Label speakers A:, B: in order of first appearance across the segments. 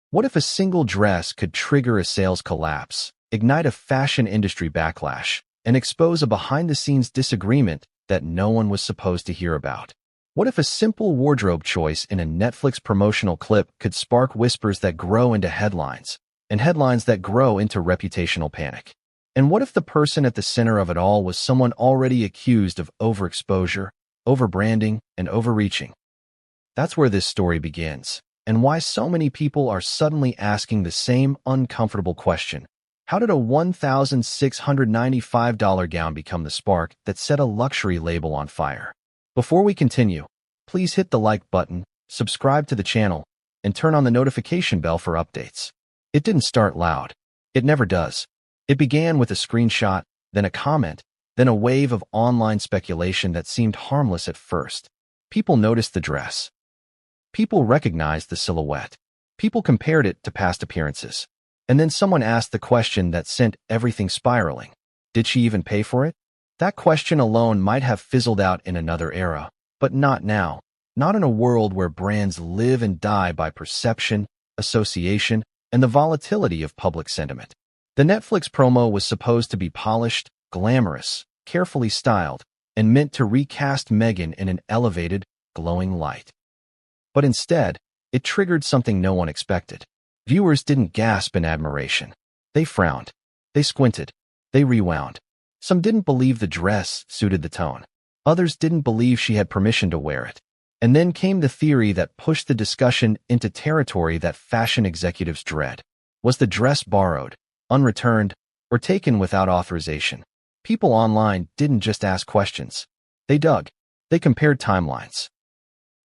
A: What if a single dress could trigger a sales collapse, ignite a fashion industry backlash, and expose a behind-the-scenes disagreement that no one was supposed to hear about? What if a simple wardrobe choice in a Netflix promotional clip could spark whispers that grow into headlines, and headlines that grow into reputational panic? And what if the person at the center of it all was someone already accused of overexposure, overbranding, and overreaching? That's where this story begins, and why so many people are suddenly asking the same uncomfortable question. How did a $1,695 gown become the spark that set a luxury label on fire? Before we continue, please hit the like button, subscribe to the channel, and turn on the notification bell for updates. It didn't start loud. It never does. It began with a screenshot, then a comment, then a wave of online speculation that seemed harmless at first. People noticed the dress. People recognized the silhouette. People compared it to past appearances. And then someone asked the question that sent everything spiraling. Did she even pay for it? That question alone might have fizzled out in another era, but not now. Not in a world where brands live and die by perception, association, and the volatility of public sentiment. The Netflix promo was supposed to be polished, glamorous, carefully styled, and meant to recast Meghan in an elevated, glowing light. But instead, it triggered something no one expected. Viewers didn't gasp in admiration. They frowned. They squinted. They rewound. Some didn't believe the dress suited the tone. Others didn't believe she had permission to wear it. And then came the theory that pushed the discussion into territory that fashion executives dread. Was the dress borrowed, unreturned, or taken without authorization? People online didn't just ask questions. They dug. They compared timelines.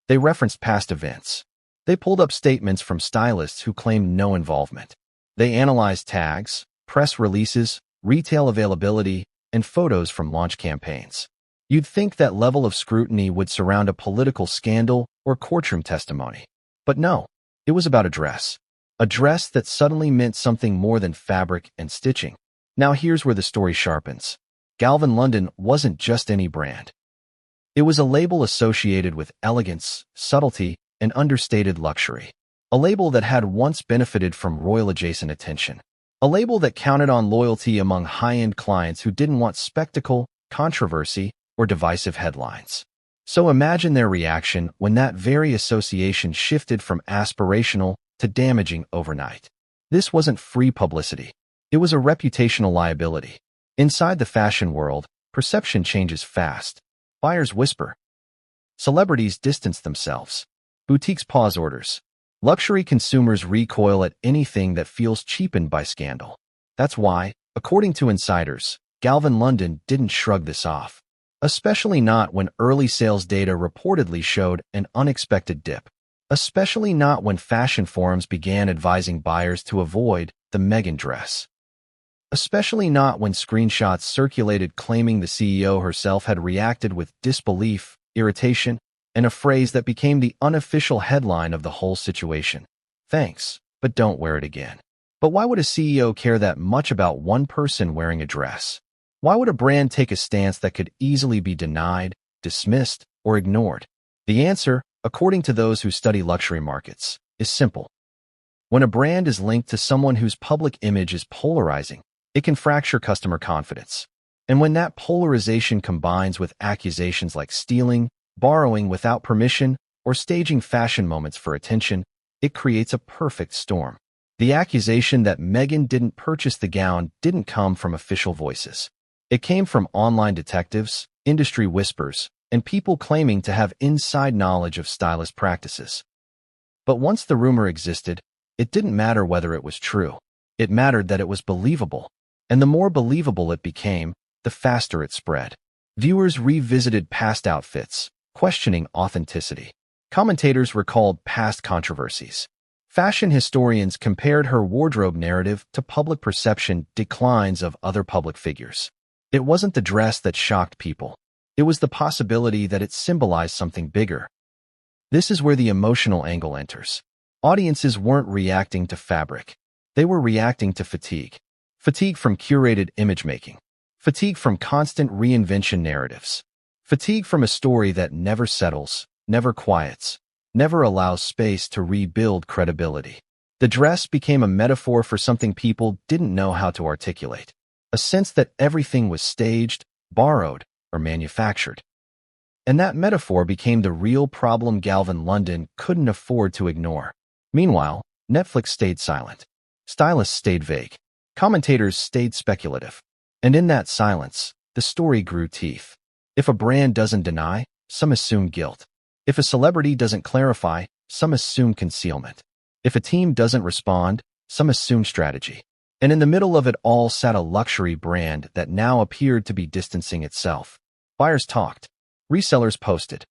A: They referenced past events. They pulled up statements from stylists who claimed no involvement. They analyzed tags, press releases, retail availability, and photos from launch campaigns. You'd think that level of scrutiny would surround a political scandal or courtroom testimony. But no, it was about a dress. A dress that suddenly meant something more than fabric and stitching. Now here's where the story sharpens. Galvan London wasn't just any brand. It was a label associated with elegance, subtlety, and understated luxury. A label that had once benefited from royal-adjacent attention. A label that counted on loyalty among high-end clients who didn't want spectacle, controversy, or divisive headlines. So imagine their reaction when that very association shifted from aspirational to damaging overnight. This wasn't free publicity. It was a reputational liability. Inside the fashion world, perception changes fast. Buyers whisper. Celebrities distance themselves. Boutiques pause orders. Luxury consumers recoil at anything that feels cheapened by scandal. That's why, according to insiders, Galvan London didn't shrug this off. Especially not when early sales data reportedly showed an unexpected dip. Especially not when fashion forums began advising buyers to avoid the Meghan dress. Especially not when screenshots circulated claiming the CEO herself had reacted with disbelief, irritation, and a phrase that became the unofficial headline of the whole situation. Thanks, but don't wear it again. But why would a CEO care that much about one person wearing a dress? Why would a brand take a stance that could easily be denied, dismissed, or ignored? The answer, according to those who study luxury markets, is simple. When a brand is linked to someone whose public image is polarizing, it can fracture customer confidence. And when that polarization combines with accusations like stealing, borrowing without permission, or staging fashion moments for attention, it creates a perfect storm. The accusation that Meghan didn't purchase the gown didn't come from official voices. It came from online detectives, industry whispers, and people claiming to have inside knowledge of stylist practices. But once the rumor existed, it didn't matter whether it was true. It mattered that it was believable. And the more believable it became, the faster it spread. Viewers revisited past outfits, questioning authenticity. Commentators recalled past controversies. Fashion historians compared her wardrobe narrative to public perception declines of other public figures. It wasn't the dress that shocked people. It was the possibility that it symbolized something bigger. This is where the emotional angle enters. Audiences weren't reacting to fabric. They were reacting to fatigue. Fatigue from curated image-making. Fatigue from constant reinvention narratives. Fatigue from a story that never settles, never quiets, never allows space to rebuild credibility. The dress became a metaphor for something people didn't know how to articulate, a sense that everything was staged, borrowed, or manufactured. And that metaphor became the real problem Galvan London couldn't afford to ignore. Meanwhile, Netflix stayed silent. Stylists stayed vague. Commentators stayed speculative. And in that silence, the story grew teeth. If a brand doesn't deny, some assume guilt. If a celebrity doesn't clarify, some assume concealment. If a team doesn't respond, some assume strategy. And in the middle of it all sat a luxury brand that now appeared to be distancing itself. Buyers talked. Resellers posted.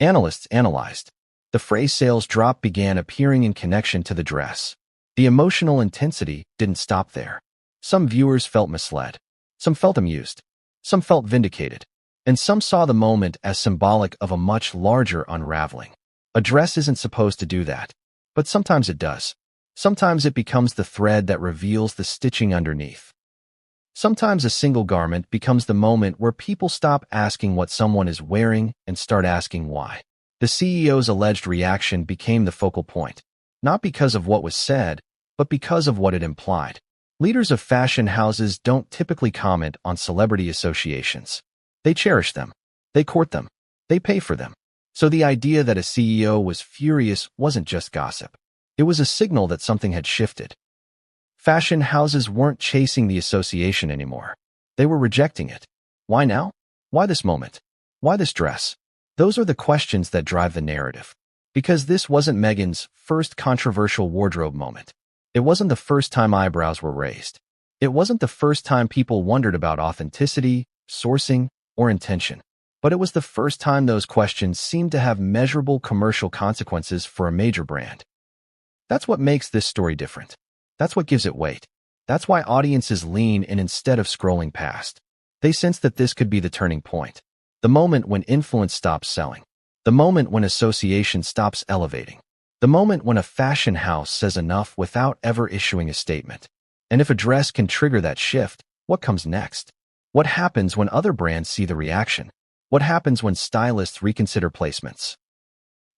A: Analysts analyzed. The phrase sales drop began appearing in connection to the dress. The emotional intensity didn't stop there. Some viewers felt misled. Some felt amused. Some felt vindicated. And some saw the moment as symbolic of a much larger unraveling. A dress isn't supposed to do that. But sometimes it does. Sometimes it becomes the thread that reveals the stitching underneath. Sometimes a single garment becomes the moment where people stop asking what someone is wearing and start asking why. The CEO's alleged reaction became the focal point, not because of what was said, but because of what it implied. Leaders of fashion houses don't typically comment on celebrity associations. They cherish them. They court them. They pay for them. So the idea that a CEO was furious wasn't just gossip. It was a signal that something had shifted. Fashion houses weren't chasing the association anymore. They were rejecting it. Why now? Why this moment? Why this dress? Those are the questions that drive the narrative. Because this wasn't Meghan's first controversial wardrobe moment. It wasn't the first time eyebrows were raised. It wasn't the first time people wondered about authenticity, sourcing, or intention. But it was the first time those questions seemed to have measurable commercial consequences for a major brand. That's what makes this story different. That's what gives it weight. That's why audiences lean in instead of scrolling past. They sense that this could be the turning point. The moment when influence stops selling. The moment when association stops elevating. The moment when a fashion house says enough without ever issuing a statement. And if a dress can trigger that shift, what comes next? What happens when other brands see the reaction? What happens when stylists reconsider placements?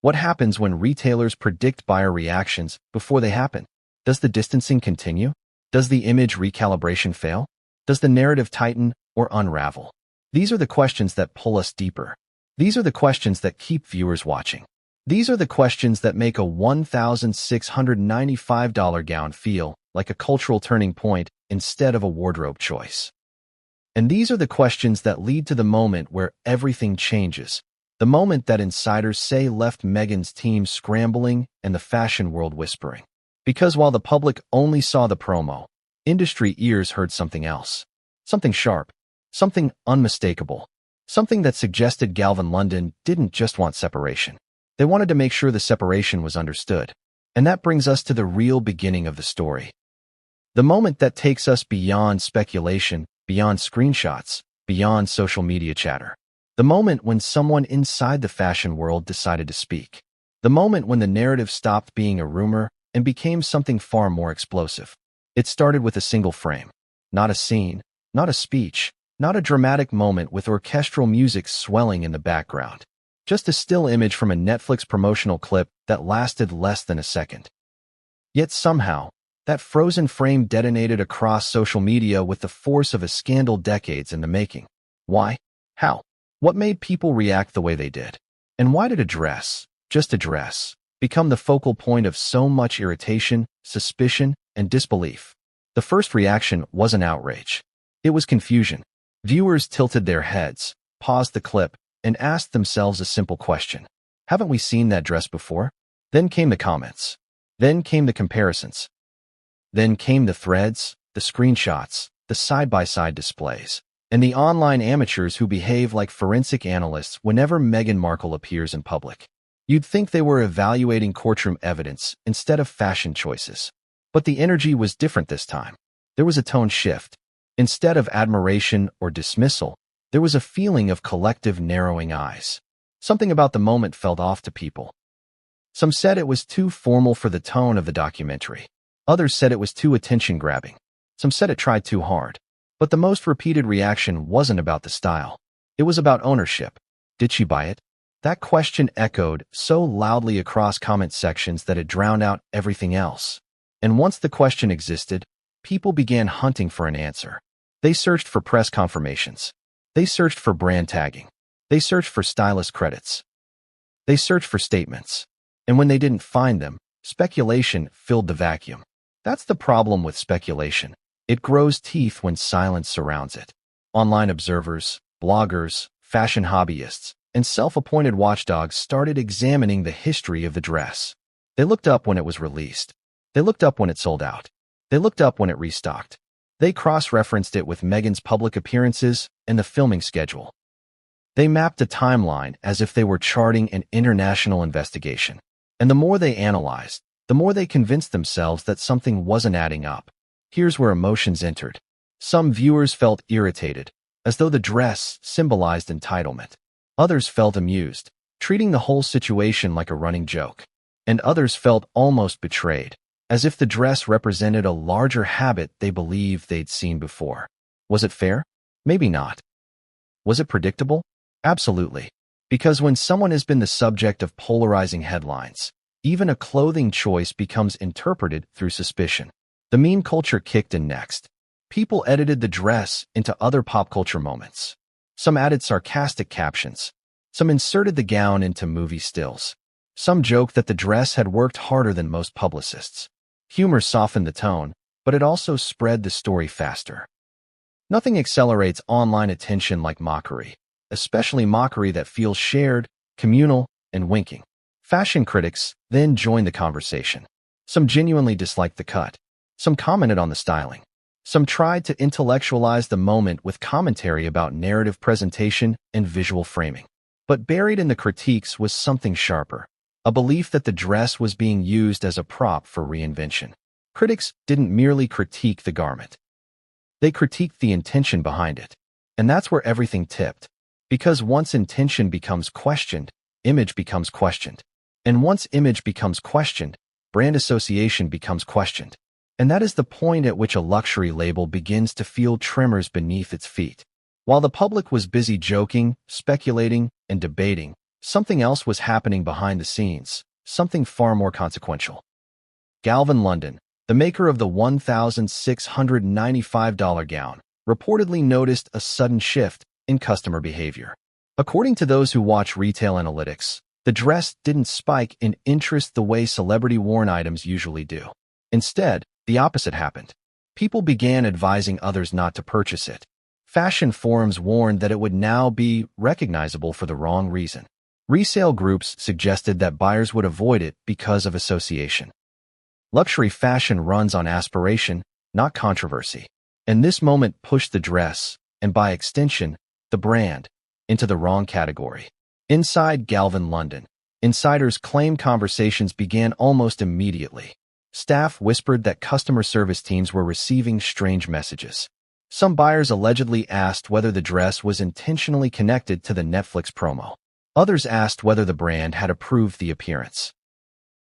A: What happens when retailers predict buyer reactions before they happen? Does the distancing continue? Does the image recalibration fail? Does the narrative tighten or unravel? These are the questions that pull us deeper. These are the questions that keep viewers watching. These are the questions that make a $1,695 gown feel like a cultural turning point instead of a wardrobe choice. And these are the questions that lead to the moment where everything changes. The moment that insiders say left Meghan's team scrambling and the fashion world whispering. Because while the public only saw the promo, industry ears heard something else. Something sharp. Something unmistakable. Something that suggested Galvan London didn't just want separation. They wanted to make sure the separation was understood. And that brings us to the real beginning of the story. The moment that takes us beyond speculation, beyond screenshots, beyond social media chatter. The moment when someone inside the fashion world decided to speak. The moment when the narrative stopped being a rumor and became something far more explosive. It started with a single frame. Not a scene, not a speech, not a dramatic moment with orchestral music swelling in the background. Just a still image from a Netflix promotional clip that lasted less than a second. Yet somehow, that frozen frame detonated across social media with the force of a scandal decades in the making. Why? How? What made people react the way they did? And why did a dress, just a dress, become the focal point of so much irritation, suspicion, and disbelief? The first reaction wasn't outrage. It was confusion. Viewers tilted their heads, paused the clip, and asked themselves a simple question. Haven't we seen that dress before? Then came the comments. Then came the comparisons. Then came the threads, the screenshots, the side-by-side displays, and the online amateurs who behave like forensic analysts whenever Meghan Markle appears in public. You'd think they were evaluating courtroom evidence instead of fashion choices. But the energy was different this time. There was a tone shift. Instead of admiration or dismissal, there was a feeling of collective narrowing eyes. Something about the moment felt off to people. Some said it was too formal for the tone of the documentary. Others said it was too attention-grabbing. Some said it tried too hard. But the most repeated reaction wasn't about the style. It was about ownership. Did she buy it? That question echoed so loudly across comment sections that it drowned out everything else. And once the question existed, people began hunting for an answer. They searched for press confirmations. They searched for brand tagging. They searched for stylist credits. They searched for statements. And when they didn't find them, speculation filled the vacuum. That's the problem with speculation. It grows teeth when silence surrounds it. Online observers, bloggers, fashion hobbyists, and self-appointed watchdogs started examining the history of the dress. They looked up when it was released. They looked up when it sold out. They looked up when it restocked. They cross-referenced it with Meghan's public appearances and the filming schedule. They mapped a timeline as if they were charting an international investigation. And the more they analyzed, the more they convinced themselves that something wasn't adding up. Here's where emotions entered. Some viewers felt irritated, as though the dress symbolized entitlement. Others felt amused, treating the whole situation like a running joke. And others felt almost betrayed, as if the dress represented a larger habit they believed they'd seen before. Was it fair? Maybe not. Was it predictable? Absolutely. Because when someone has been the subject of polarizing headlines, even a clothing choice becomes interpreted through suspicion. The meme culture kicked in next. People edited the dress into other pop culture moments. Some added sarcastic captions. Some inserted the gown into movie stills. Some joked that the dress had worked harder than most publicists. Humor softened the tone, but it also spread the story faster. Nothing accelerates online attention like mockery, especially mockery that feels shared, communal, and winking. Fashion critics then joined the conversation. Some genuinely disliked the cut. Some commented on the styling. Some tried to intellectualize the moment with commentary about narrative presentation and visual framing. But buried in the critiques was something sharper, a belief that the dress was being used as a prop for reinvention. Critics didn't merely critique the garment. They critiqued the intention behind it. And that's where everything tipped. Because once intention becomes questioned, image becomes questioned. And once image becomes questioned, brand association becomes questioned. And that is the point at which a luxury label begins to feel tremors beneath its feet. While the public was busy joking, speculating, and debating, something else was happening behind the scenes, something far more consequential. Galvan London, the maker of the $1,695 gown, reportedly noticed a sudden shift in customer behavior. According to those who watch retail analytics, the dress didn't spike in interest the way celebrity-worn items usually do. Instead, the opposite happened. People began advising others not to purchase it. Fashion forums warned that it would now be recognizable for the wrong reason. Resale groups suggested that buyers would avoid it because of association. Luxury fashion runs on aspiration, not controversy. And this moment pushed the dress, and by extension, the brand, into the wrong category. Inside Galvan London, insiders claim conversations began almost immediately. Staff whispered that customer service teams were receiving strange messages. Some buyers allegedly asked whether the dress was intentionally connected to the Netflix promo. Others asked whether the brand had approved the appearance.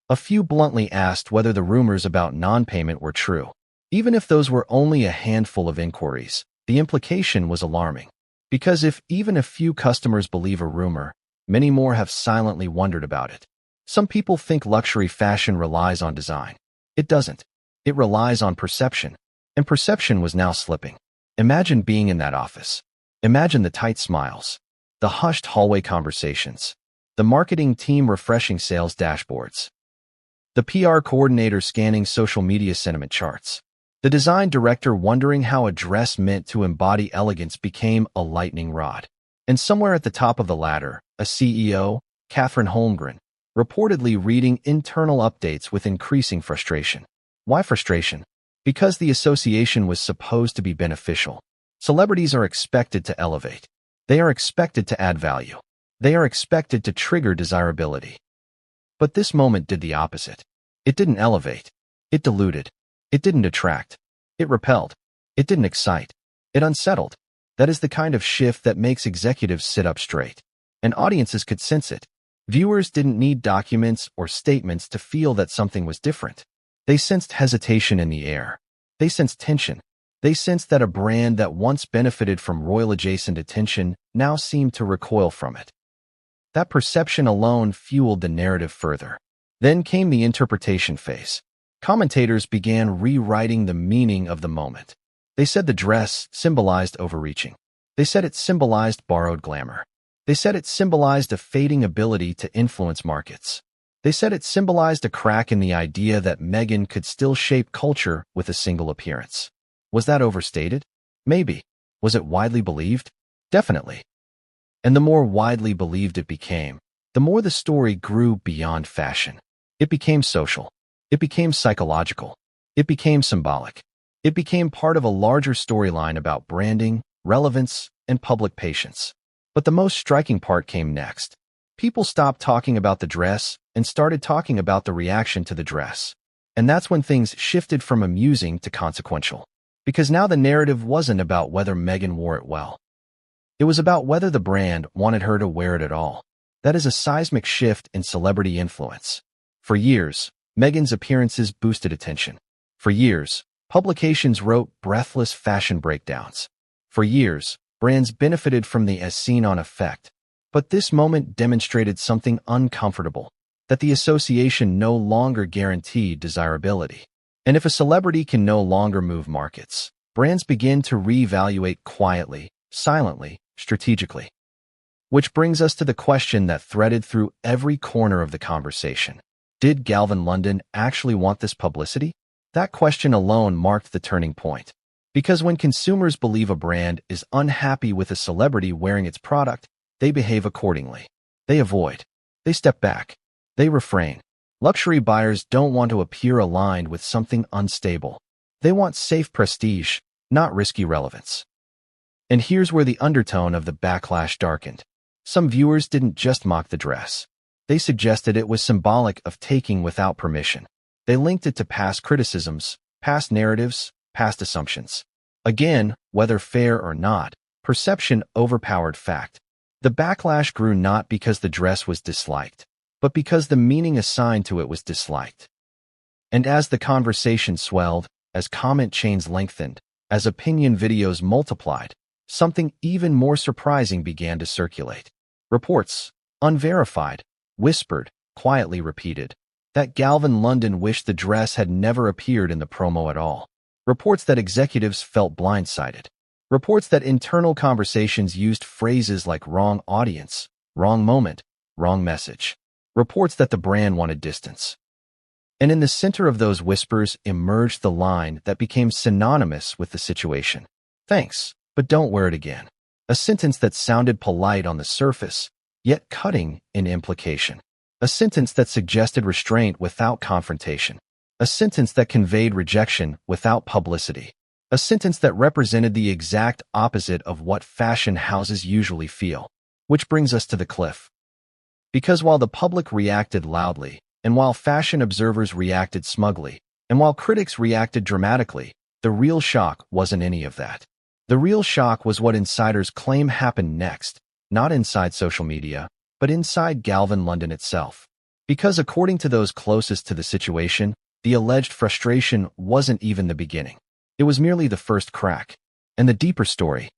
A: A few bluntly asked whether the rumors about non-payment were true. Even if those were only a handful of inquiries, the implication was alarming. Because if even a few customers believe a rumor, many more have silently wondered about it. Some people think luxury fashion relies on design. It doesn't. It relies on perception. And perception was now slipping. Imagine being in that office. Imagine the tight smiles, the hushed hallway conversations, the marketing team refreshing sales dashboards, the PR coordinator scanning social media sentiment charts, the design director wondering how a dress meant to embody elegance became a lightning rod. And somewhere at the top of the ladder, a CEO, Catherine Holmgren, reportedly reading internal updates with increasing frustration. Why frustration? Because the association was supposed to be beneficial. Celebrities are expected to elevate. They are expected to add value. They are expected to trigger desirability. But this moment did the opposite. It didn't elevate. It diluted. It didn't attract. It repelled. It didn't excite. It unsettled. That is the kind of shift that makes executives sit up straight. And audiences could sense it. Viewers didn't need documents or statements to feel that something was different. They sensed hesitation in the air. They sensed tension. They sensed that a brand that once benefited from royal-adjacent attention now seemed to recoil from it. That perception alone fueled the narrative further. Then came the interpretation phase. Commentators began rewriting the meaning of the moment. They said the dress symbolized overreaching. They said it symbolized borrowed glamour. They said it symbolized a fading ability to influence markets. They said it symbolized a crack in the idea that Meghan could still shape culture with a single appearance. Was that overstated? Maybe. Was it widely believed? Definitely. And the more widely believed it became, the more the story grew beyond fashion. It became social. It became psychological. It became symbolic. It became part of a larger storyline about branding, relevance, and public patience. But the most striking part came next. People stopped talking about the dress and started talking about the reaction to the dress. And that's when things shifted from amusing to consequential. Because now the narrative wasn't about whether Meghan wore it well. It was about whether the brand wanted her to wear it at all. That is a seismic shift in celebrity influence. For years, Meghan's appearances boosted attention. For years, publications wrote breathless fashion breakdowns. For years, brands benefited from the as-seen-on effect. But this moment demonstrated something uncomfortable, that the association no longer guaranteed desirability. And if a celebrity can no longer move markets, brands begin to reevaluate quietly, silently, strategically. Which brings us to the question that threaded through every corner of the conversation. Did Galvan London actually want this publicity? That question alone marked the turning point. Because when consumers believe a brand is unhappy with a celebrity wearing its product, they behave accordingly. They avoid. They step back. They refrain. Luxury buyers don't want to appear aligned with something unstable. They want safe prestige, not risky relevance. And here's where the undertone of the backlash darkened. Some viewers didn't just mock the dress. They suggested it was symbolic of taking without permission. They linked it to past criticisms, past narratives, past assumptions. Again, whether fair or not, perception overpowered fact. The backlash grew not because the dress was disliked, but because the meaning assigned to it was disliked. And as the conversation swelled, as comment chains lengthened, as opinion videos multiplied, something even more surprising began to circulate. Reports, unverified, whispered, quietly repeated, that Galvan London wished the dress had never appeared in the promo at all. Reports that executives felt blindsided. Reports that internal conversations used phrases like wrong audience, wrong moment, wrong message. Reports that the brand wanted distance. And in the center of those whispers emerged the line that became synonymous with the situation. Thanks, but don't wear it again. A sentence that sounded polite on the surface, yet cutting in implication. A sentence that suggested restraint without confrontation. A sentence that conveyed rejection without publicity. A sentence that represented the exact opposite of what fashion houses usually feel. Which brings us to the cliff. Because while the public reacted loudly, and while fashion observers reacted smugly, and while critics reacted dramatically, the real shock wasn't any of that. The real shock was what insiders claim happened next, not inside social media, but inside Galvan London itself. Because according to those closest to the situation, the alleged frustration wasn't even the beginning. It was merely the first crack. And the deeper story,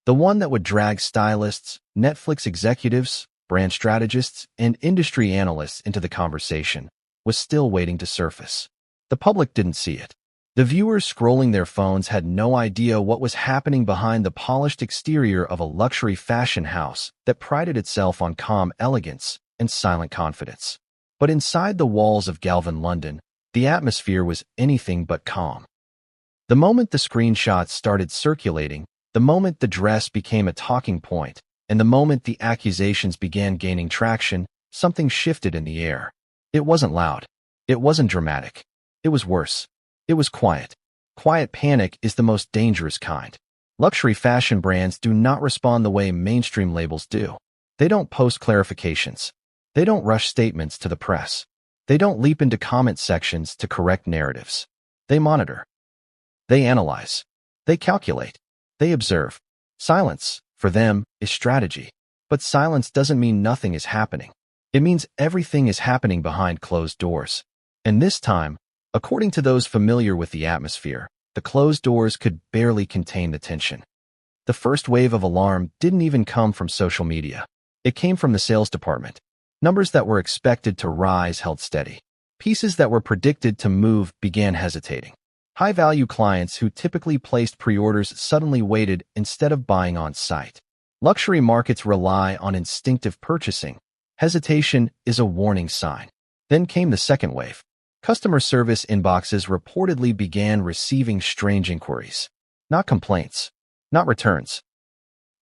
A: the one that would drag stylists, Netflix executives, brand strategists, and industry analysts into the conversation, was still waiting to surface. The public didn't see it. The viewers scrolling their phones had no idea what was happening behind the polished exterior of a luxury fashion house that prided itself on calm elegance and silent confidence. But inside the walls of Galvan London, the atmosphere was anything but calm. The moment the screenshots started circulating, the moment the dress became a talking point, and the moment the accusations began gaining traction, something shifted in the air. It wasn't loud. It wasn't dramatic. It was worse. It was quiet. Quiet panic is the most dangerous kind. Luxury fashion brands do not respond the way mainstream labels do. They don't post clarifications. They don't rush statements to the press. They don't leap into comment sections to correct narratives. They monitor. They analyze. They calculate. They observe. Silence, for them, is strategy. But silence doesn't mean nothing is happening. It means everything is happening behind closed doors. And this time, according to those familiar with the atmosphere, the closed doors could barely contain the tension. The first wave of alarm didn't even come from social media. It came from the sales department. Numbers that were expected to rise held steady. Pieces that were predicted to move began hesitating. High-value clients who typically placed pre-orders suddenly waited instead of buying on site. Luxury markets rely on instinctive purchasing. Hesitation is a warning sign. Then came the second wave. Customer service inboxes reportedly began receiving strange inquiries. Not complaints. Not returns.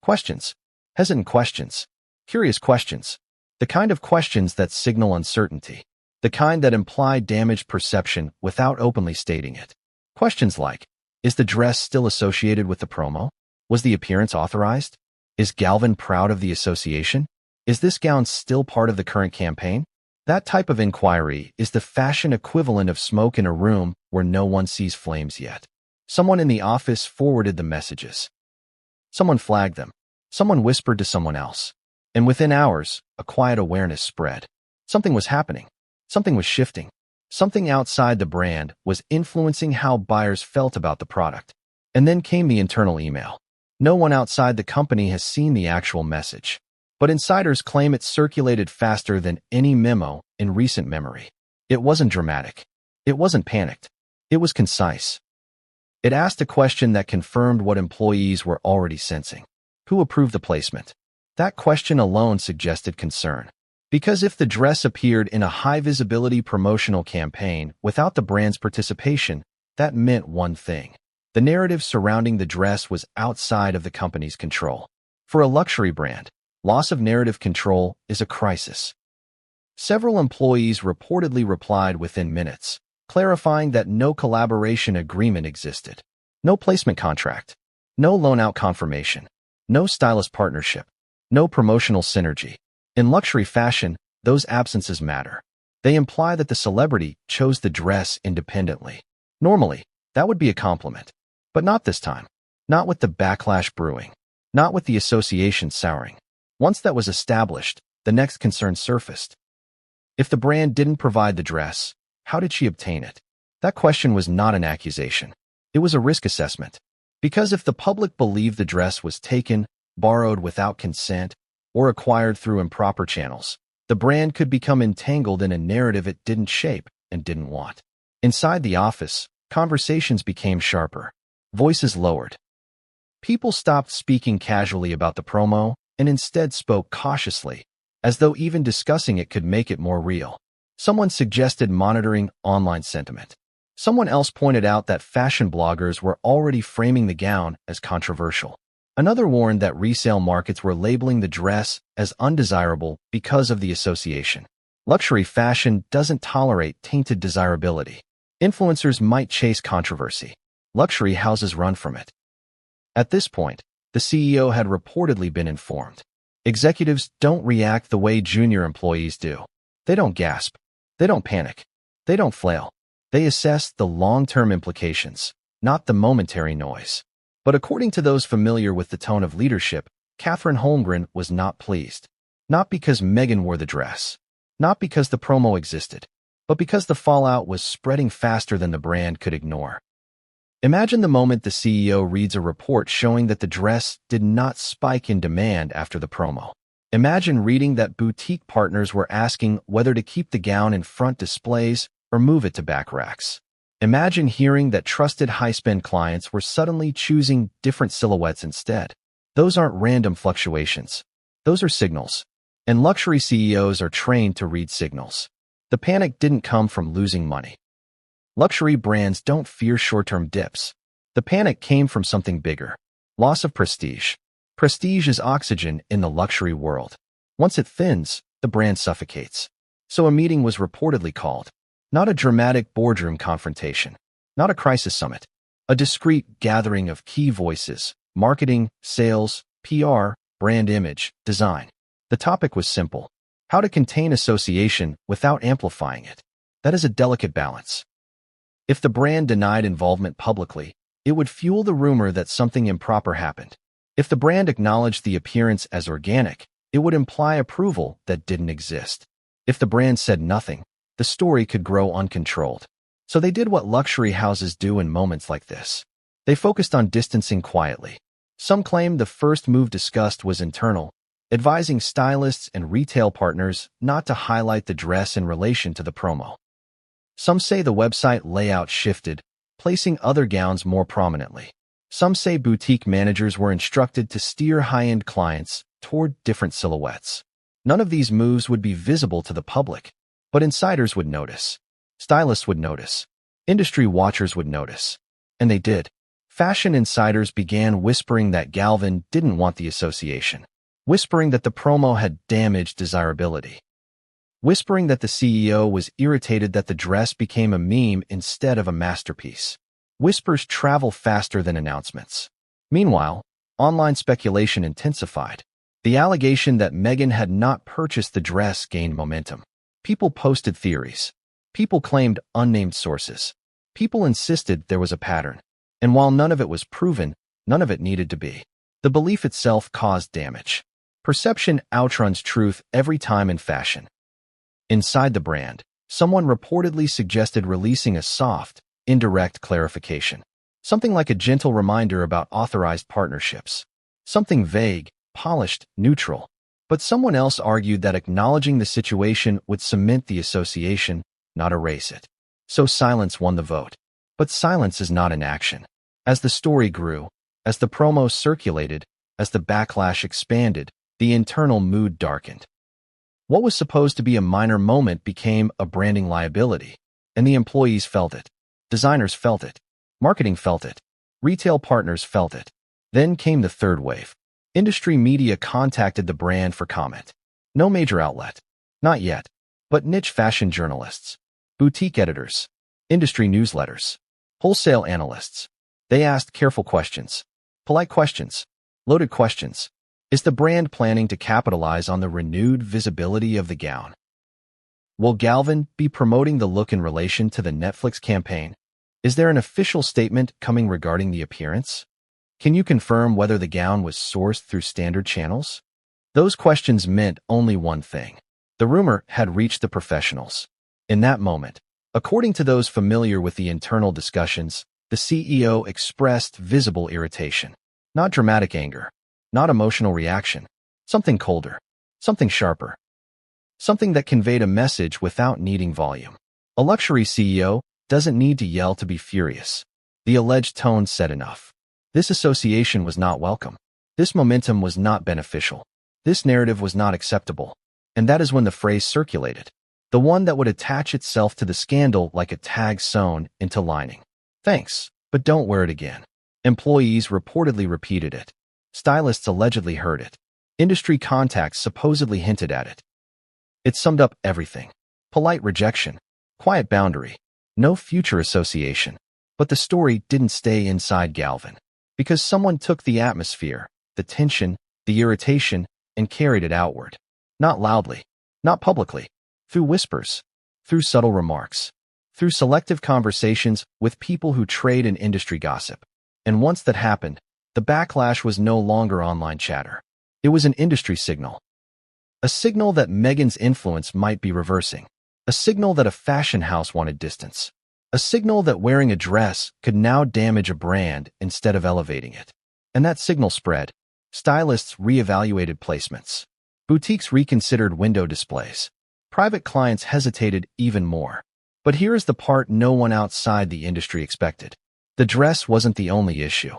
A: Questions. Hesitant questions. Curious questions. The kind of questions that signal uncertainty. The kind that imply damaged perception without openly stating it. Questions like, is the dress still associated with the promo? Was the appearance authorized? Is Galvan proud of the association? Is this gown still part of the current campaign? That type of inquiry is the fashion equivalent of smoke in a room where no one sees flames yet. Someone in the office forwarded the messages. Someone flagged them. Someone whispered to someone else. And within hours, a quiet awareness spread. Something was happening. Something was shifting. Something outside the brand was influencing how buyers felt about the product. And then came the internal email. No one outside the company has seen the actual message, but insiders claim it circulated faster than any memo in recent memory. It wasn't dramatic. It wasn't panicked. It was concise. It asked a question that confirmed what employees were already sensing. Who approved the placement? That question alone suggested concern. Because if the dress appeared in a high-visibility promotional campaign without the brand's participation, that meant one thing. The narrative surrounding the dress was outside of the company's control. For a luxury brand, loss of narrative control is a crisis. Several employees reportedly replied within minutes, clarifying that no collaboration agreement existed. No placement contract. No loan-out confirmation. No stylist partnership. No promotional synergy. In luxury fashion, those absences matter. They imply that the celebrity chose the dress independently. Normally, that would be a compliment. But not this time. Not with the backlash brewing. Not with the association souring. Once that was established, the next concern surfaced. If the brand didn't provide the dress, how did she obtain it? That question was not an accusation. It was a risk assessment. Because if the public believed the dress was taken, borrowed without consent, or acquired through improper channels, the brand could become entangled in a narrative it didn't shape and didn't want. Inside the office, conversations became sharper. Voices lowered. People stopped speaking casually about the promo and instead spoke cautiously, as though even discussing it could make it more real. Someone suggested monitoring online sentiment. Someone else pointed out that fashion bloggers were already framing the gown as controversial. Another warned that resale markets were labeling the dress as undesirable because of the association. Luxury fashion doesn't tolerate tainted desirability. Influencers might chase controversy. Luxury houses run from it. At this point, the CEO had reportedly been informed. Executives don't react the way junior employees do. They don't gasp. They don't panic. They don't flail. They assess the long-term implications, not the momentary noise. But according to those familiar with the tone of leadership, Catherine Holmgren was not pleased. Not because Meghan wore the dress. Not because the promo existed. But because the fallout was spreading faster than the brand could ignore. Imagine the moment the CEO reads a report showing that the dress did not spike in demand after the promo. Imagine reading that boutique partners were asking whether to keep the gown in front displays or move it to back racks. Imagine hearing that trusted high-spend clients were suddenly choosing different silhouettes instead. Those aren't random fluctuations. Those are signals. And luxury CEOs are trained to read signals. The panic didn't come from losing money. Luxury brands don't fear short-term dips. The panic came from something bigger. Loss of prestige. Prestige is oxygen in the luxury world. Once it thins, the brand suffocates. So a meeting was reportedly called. Not a dramatic boardroom confrontation. Not a crisis summit. A discreet gathering of key voices, marketing, sales, PR, brand image, design. The topic was simple. How to contain association without amplifying it. That is a delicate balance. If the brand denied involvement publicly, it would fuel the rumor that something improper happened. If the brand acknowledged the appearance as organic, it would imply approval that didn't exist. If the brand said nothing, the story could grow uncontrolled. So they did what luxury houses do in moments like this. They focused on distancing quietly. Some claim the first move discussed was internal, advising stylists and retail partners not to highlight the dress in relation to the promo. Some say the website layout shifted, placing other gowns more prominently. Some say boutique managers were instructed to steer high-end clients toward different silhouettes. None of these moves would be visible to the public, but insiders would notice. Stylists would notice. Industry watchers would notice. And they did. Fashion insiders began whispering that Galvan didn't want the association, whispering that the promo had damaged desirability, whispering that the CEO was irritated that the dress became a meme instead of a masterpiece. Whispers travel faster than announcements. Meanwhile, online speculation intensified. The allegation that Meghan had not purchased the dress gained momentum. People posted theories. People claimed unnamed sources. People insisted there was a pattern. And while none of it was proven, none of it needed to be. The belief itself caused damage. Perception outruns truth every time in fashion. Inside the brand, someone reportedly suggested releasing a soft, indirect clarification. Something like a gentle reminder about authorized partnerships. Something vague, polished, neutral. But someone else argued that acknowledging the situation would cement the association, not erase it. So silence won the vote. But silence is not inaction. As the story grew, as the promo circulated, as the backlash expanded, the internal mood darkened. What was supposed to be a minor moment became a branding liability, and the employees felt it. Designers felt it. Marketing felt it. Retail partners felt it. Then came the third wave. Industry media contacted the brand for comment. No major outlet. Not yet. But niche fashion journalists. Boutique editors. Industry newsletters. Wholesale analysts. They asked careful questions. Polite questions. Loaded questions. Is the brand planning to capitalize on the renewed visibility of the gown? Will Galvan be promoting the look in relation to the Netflix campaign? Is there an official statement coming regarding the appearance? Can you confirm whether the gown was sourced through standard channels? Those questions meant only one thing. The rumor had reached the professionals. In that moment, according to those familiar with the internal discussions, the CEO expressed visible irritation. Not dramatic anger. Not emotional reaction. Something colder. Something sharper. Something that conveyed a message without needing volume. A luxury CEO doesn't need to yell to be furious. The alleged tone said enough. This association was not welcome. This momentum was not beneficial. This narrative was not acceptable. And that is when the phrase circulated. The one that would attach itself to the scandal like a tag sewn into lining. Thanks, but don't wear it again. Employees reportedly repeated it. Stylists allegedly heard it. Industry contacts supposedly hinted at it. It summed up everything. Polite rejection. Quiet boundary. No future association. But the story didn't stay inside Galvan. Because someone took the atmosphere, the tension, the irritation, and carried it outward. Not loudly. Not publicly. Through whispers. Through subtle remarks. Through selective conversations with people who trade in industry gossip. And once that happened, the backlash was no longer online chatter. It was an industry signal. A signal that Meghan's influence might be reversing. A signal that a fashion house wanted distance. A signal that wearing a dress could now damage a brand instead of elevating it. And that signal spread. Stylists reevaluated placements. Boutiques reconsidered window displays. Private clients hesitated even more. But here is the part no one outside the industry expected. The dress wasn't the only issue.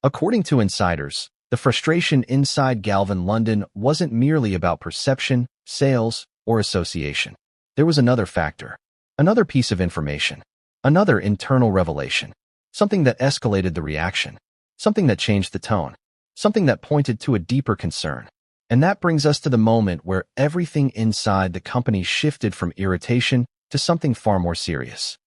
A: According to insiders, the frustration inside Galvan London wasn't merely about perception, sales, or association. There was another factor, another piece of information, another internal revelation, something that escalated the reaction, something that changed the tone, something that pointed to a deeper concern. And that brings us to the moment where everything inside the company shifted from irritation to something far more serious.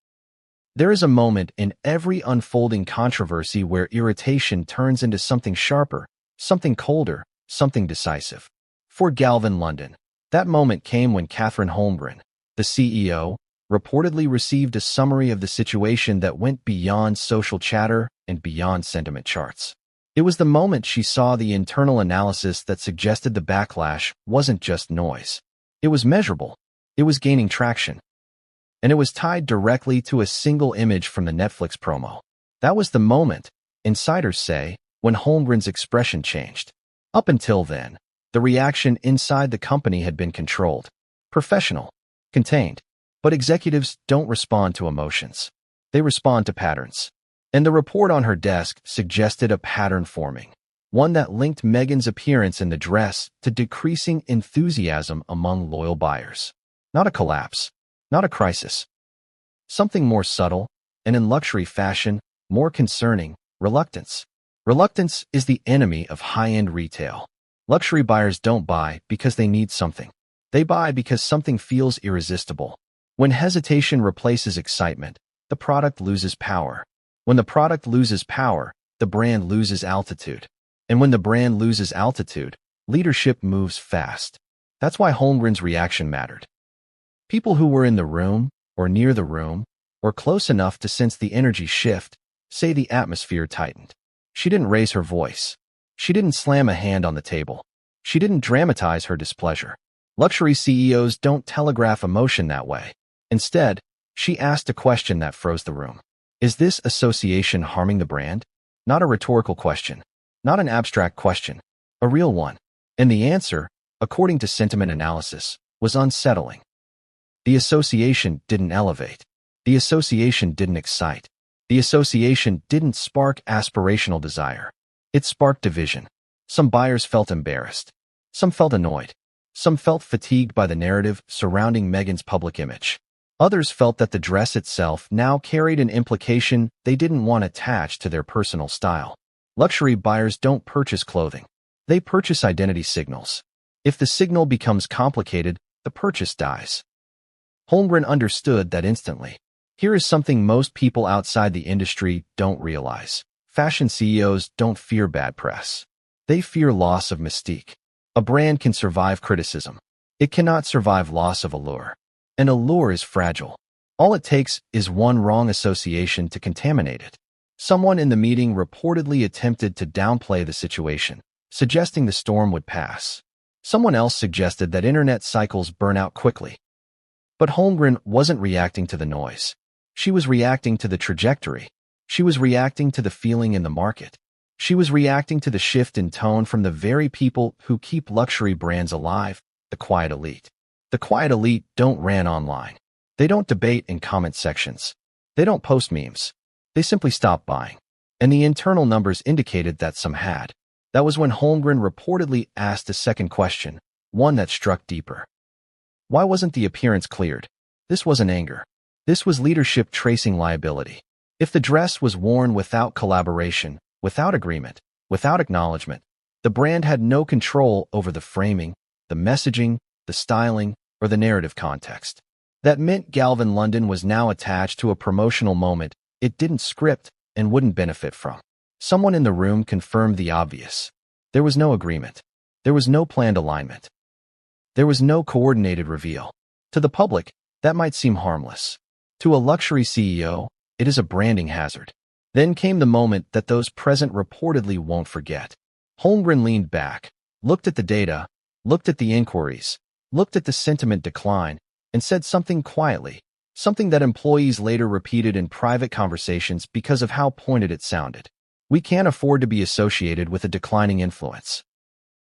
A: There is a moment in every unfolding controversy where irritation turns into something sharper, something colder, something decisive. For Galvan London, that moment came when Catherine Holmgren, the CEO, reportedly received a summary of the situation that went beyond social chatter and beyond sentiment charts. It was the moment she saw the internal analysis that suggested the backlash wasn't just noise. It was measurable. It was gaining traction. And it was tied directly to a single image from the Netflix promo. That was the moment, insiders say, when Holmgren's expression changed. Up until then, the reaction inside the company had been controlled, professional, contained. But executives don't respond to emotions. They respond to patterns. And the report on her desk suggested a pattern forming, one that linked Meghan's appearance in the dress to decreasing enthusiasm among loyal buyers. Not a collapse, not a crisis. Something more subtle, and in luxury fashion, more concerning: reluctance. Reluctance is the enemy of high-end retail. Luxury buyers don't buy because they need something. They buy because something feels irresistible. When hesitation replaces excitement, the product loses power. When the product loses power, the brand loses altitude. And when the brand loses altitude, leadership moves fast. That's why Holmgren's reaction mattered. People who were in the room, or near the room, or close enough to sense the energy shift, say the atmosphere tightened. She didn't raise her voice. She didn't slam a hand on the table. She didn't dramatize her displeasure. Luxury CEOs don't telegraph emotion that way. Instead, she asked a question that froze the room. Is this association harming the brand? Not a rhetorical question. Not an abstract question. A real one. And the answer, according to sentiment analysis, was unsettling. The association didn't elevate. The association didn't excite. The association didn't spark aspirational desire. It sparked division. Some buyers felt embarrassed. Some felt annoyed. Some felt fatigued by the narrative surrounding Meghan's public image. Others felt that the dress itself now carried an implication they didn't want attached to their personal style. Luxury buyers don't purchase clothing. They purchase identity signals. If the signal becomes complicated, the purchase dies. Holmgren understood that instantly. Here is something most people outside the industry don't realize. Fashion CEOs don't fear bad press. They fear loss of mystique. A brand can survive criticism. It cannot survive loss of allure. An allure is fragile. All it takes is one wrong association to contaminate it. Someone in the meeting reportedly attempted to downplay the situation, suggesting the storm would pass. Someone else suggested that internet cycles burn out quickly. But Holmgren wasn't reacting to the noise. She was reacting to the trajectory. She was reacting to the feeling in the market. She was reacting to the shift in tone from the very people who keep luxury brands alive, the quiet elite. The quiet elite don't rant online. They don't debate in comment sections. They don't post memes. They simply stopped buying. And the internal numbers indicated that some had. That was when Holmgren reportedly asked a second question, one that struck deeper. Why wasn't the appearance cleared? This wasn't anger. This was leadership tracing liability. If the dress was worn without collaboration, without agreement, without acknowledgement, the brand had no control over the framing, the messaging, the styling, or the narrative context. That meant Galvan London was now attached to a promotional moment it didn't script and wouldn't benefit from. Someone in the room confirmed the obvious. There was no agreement. There was no planned alignment. There was no coordinated reveal. To the public, that might seem harmless. To a luxury CEO, it is a branding hazard. Then came the moment that those present reportedly won't forget. Holmgren leaned back, looked at the data, looked at the inquiries, looked at the sentiment decline, and said something quietly, something that employees later repeated in private conversations because of how pointed it sounded. We can't afford to be associated with a declining influence.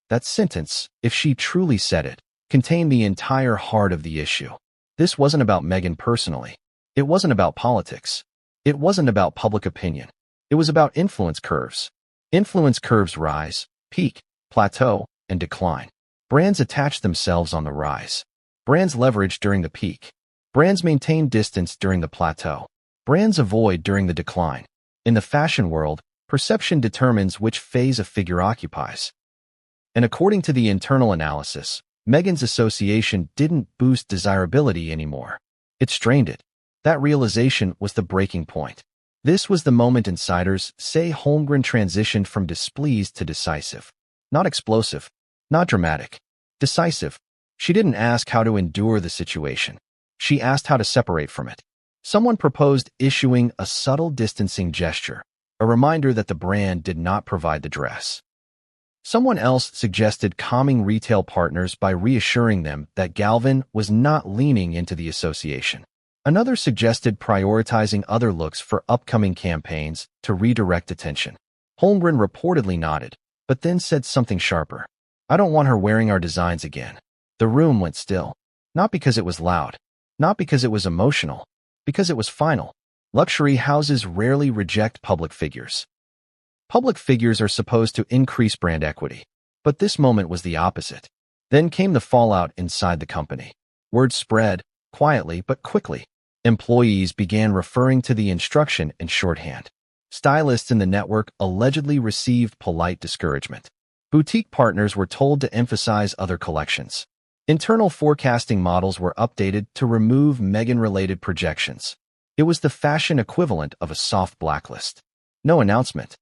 A: That sentence, if she truly said it, contained the entire heart of the issue. This wasn't about Meghan personally. It wasn't about politics. It wasn't about public opinion. It was about influence curves. Influence curves rise, peak, plateau, and decline. Brands attach themselves on the rise. Brands leverage during the peak. Brands maintain distance during the plateau. Brands avoid during the decline. In the fashion world, perception determines which phase a figure occupies. And according to the internal analysis, Meghan's association didn't boost desirability anymore. It strained it. That realization was the breaking point. This was the moment insiders say Holmgren transitioned from displeased to decisive. Not explosive. Not dramatic. Decisive. She didn't ask how to endure the situation. She asked how to separate from it. Someone proposed issuing a subtle distancing gesture, a reminder that the brand did not provide the dress. Someone else suggested calming retail partners by reassuring them that Galvan was not leaning into the association. Another suggested prioritizing other looks for upcoming campaigns to redirect attention. Holmgren reportedly nodded, but then said something sharper. I don't want her wearing our designs again. The room went still. Not because it was loud. Not because it was emotional, because it was final. Luxury houses rarely reject public figures. Public figures are supposed to increase brand equity, but this moment was the opposite. Then came the fallout inside the company. Word spread, quietly but quickly. Employees began referring to the instruction in shorthand. Stylists in the network allegedly received polite discouragement. Boutique partners were told to emphasize other collections. Internal forecasting models were updated to remove Meghan-related projections. It was the fashion equivalent of a soft blacklist. No announcement.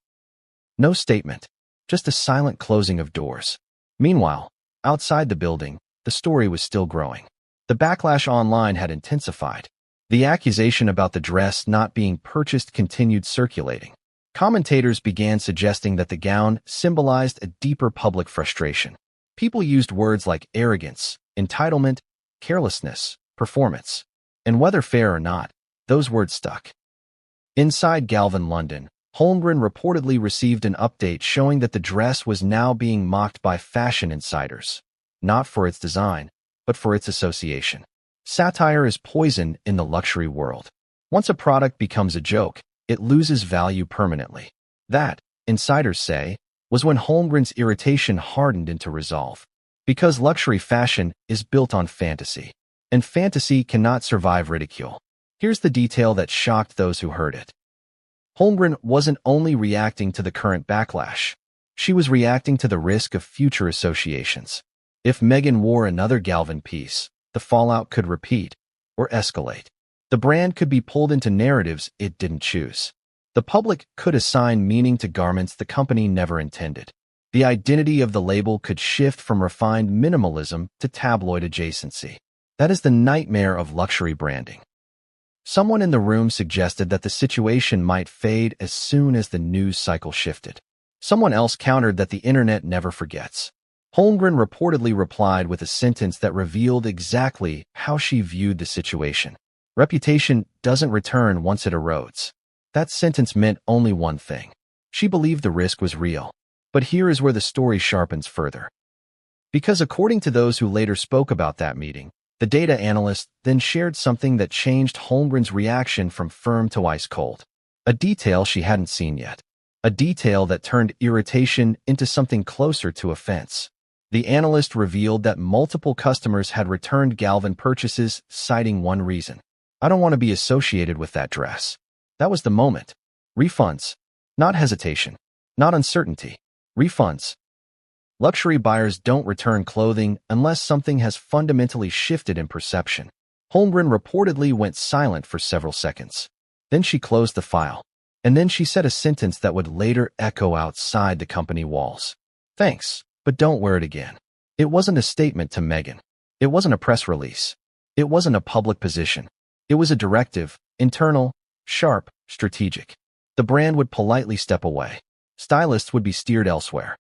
A: No statement. Just a silent closing of doors. Meanwhile, outside the building, the story was still growing. The backlash online had intensified. The accusation about the dress not being purchased continued circulating. Commentators began suggesting that the gown symbolized a deeper public frustration. People used words like arrogance, entitlement, carelessness, performance. And whether fair or not, those words stuck. Inside Galvan London, Holmgren reportedly received an update showing that the dress was now being mocked by fashion insiders. Not for its design, but for its association. Satire is poison in the luxury world. Once a product becomes a joke, it loses value permanently. That, insiders say, was when Holmgren's irritation hardened into resolve. Because luxury fashion is built on fantasy, and fantasy cannot survive ridicule. Here's the detail that shocked those who heard it. Holmgren wasn't only reacting to the current backlash. She was reacting to the risk of future associations. If Meghan wore another Galvan piece, the fallout could repeat or escalate. The brand could be pulled into narratives it didn't choose. The public could assign meaning to garments the company never intended. The identity of the label could shift from refined minimalism to tabloid adjacency. That is the nightmare of luxury branding. Someone in the room suggested that the situation might fade as soon as the news cycle shifted. Someone else countered that the internet never forgets. Holmgren reportedly replied with a sentence that revealed exactly how she viewed the situation. Reputation doesn't return once it erodes. That sentence meant only one thing. She believed the risk was real. But here is where the story sharpens further. Because according to those who later spoke about that meeting, the data analyst then shared something that changed Holmgren's reaction from firm to ice cold. A detail she hadn't seen yet. A detail that turned irritation into something closer to offense. The analyst revealed that multiple customers had returned Galvan purchases, citing one reason. I don't want to be associated with that dress. That was the moment. Refunds. Not hesitation. Not uncertainty. Refunds. Luxury buyers don't return clothing unless something has fundamentally shifted in perception. Holmgren reportedly went silent for several seconds. Then she closed the file. And then she said a sentence that would later echo outside the company walls. Thanks, but don't wear it again. It wasn't a statement to Meghan. It wasn't a press release. It wasn't a public position. It was a directive, internal, sharp, strategic. The brand would politely step away. Stylists would be steered elsewhere.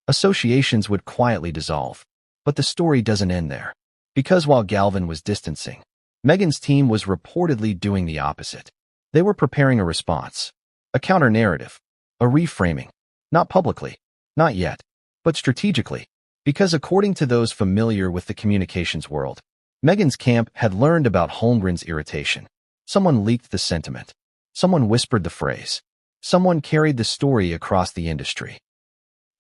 A: Associations would quietly dissolve. But the story doesn't end there. Because while Galvan was distancing, Meghan's team was reportedly doing the opposite. They were preparing a response, a counter-narrative, a reframing. Not publicly, not yet, but strategically. Because according to those familiar with the communications world, Meghan's camp had learned about Holmgren's irritation. Someone leaked the sentiment. Someone whispered the phrase. Someone carried the story across the industry.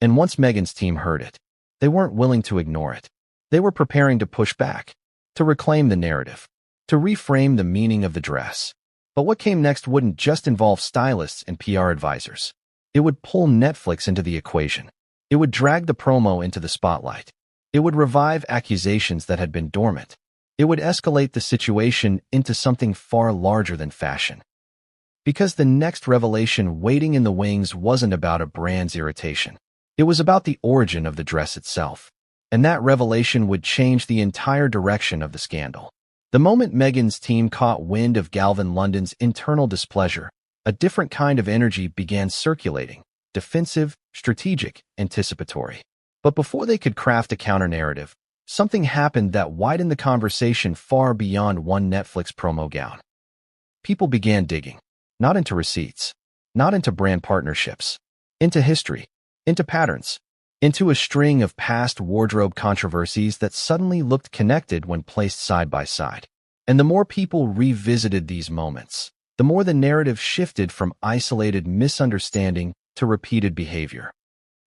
A: And once Meghan's team heard it, they weren't willing to ignore it. They were preparing to push back, to reclaim the narrative, to reframe the meaning of the dress. But what came next wouldn't just involve stylists and PR advisors. It would pull Netflix into the equation. It would drag the promo into the spotlight. It would revive accusations that had been dormant. It would escalate the situation into something far larger than fashion. Because the next revelation waiting in the wings wasn't about a brand's irritation. It was about the origin of the dress itself. And that revelation would change the entire direction of the scandal. The moment Meghan's team caught wind of Galvan London's internal displeasure, a different kind of energy began circulating, defensive, strategic, anticipatory. But before they could craft a counter-narrative, something happened that widened the conversation far beyond one Netflix promo gown. People began digging, not into receipts, not into brand partnerships, into history, into patterns, into a string of past wardrobe controversies that suddenly looked connected when placed side by side. And the more people revisited these moments, the more the narrative shifted from isolated misunderstanding to repeated behavior.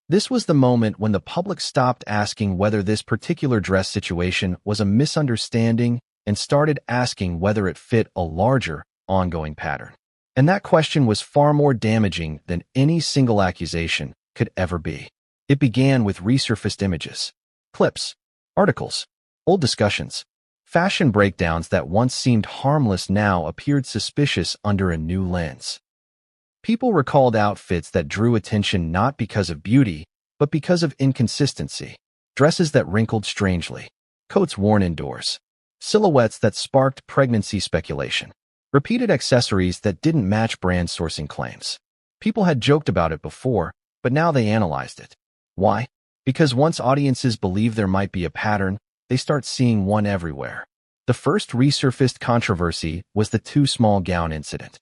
A: This was the moment when the public stopped asking whether this particular dress situation was a misunderstanding and started asking whether it fit a larger, ongoing pattern. And that question was far more damaging than any single accusation could ever be. It began with resurfaced images, clips, articles, old discussions. Fashion breakdowns that once seemed harmless now appeared suspicious under a new lens. People recalled outfits that drew attention not because of beauty, but because of inconsistency. Dresses that wrinkled strangely, coats worn indoors, silhouettes that sparked pregnancy speculation, repeated accessories that didn't match brand sourcing claims. People had joked about it before, but now they analyzed it. Why? Because once audiences believe there might be a pattern, they start seeing one everywhere. The first resurfaced controversy was the too small gown incident.